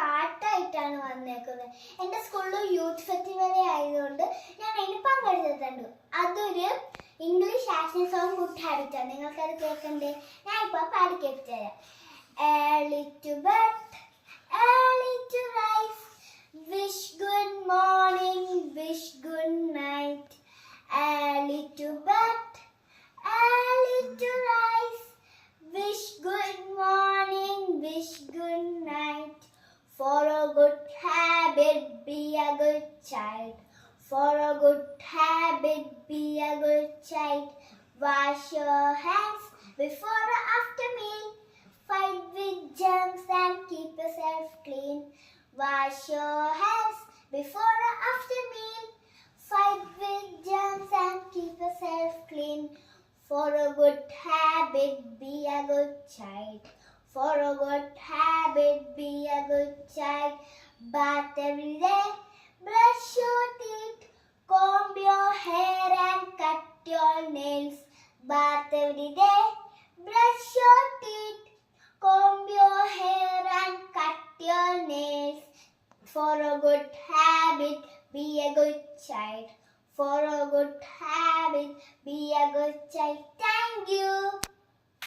പാട്ടായിട്ടാണ് വന്നേക്കുന്നത്. എൻ്റെ സ്കൂളിൽ യൂത്ത് ഫെസ്റ്റിവൽ ആയതുകൊണ്ട് ഞാൻ അതിന് പങ്കെടുത്തിട്ടുണ്ട്. അതൊരു English action song good habit ആണ്. നിങ്ങൾക്കത് കേൾക്കണ്ടേ? ഞാൻ ഇപ്പോൾ പാടി കേൾപ്പിച്ചുതരാം. Early to bed, early to rise, wish good morning, wish good night. Early to bed, early to rise, wish good morning, wish good night. For a good habit, be a good child. For a good habit, be a good child. Wash your hands before or after meal. Fight with germs and keep yourself clean. Wash your hands before or after meal. Fight with germs and keep yourself clean. For a good habit, be a good child. For a good habit, be a good child. Bath every day.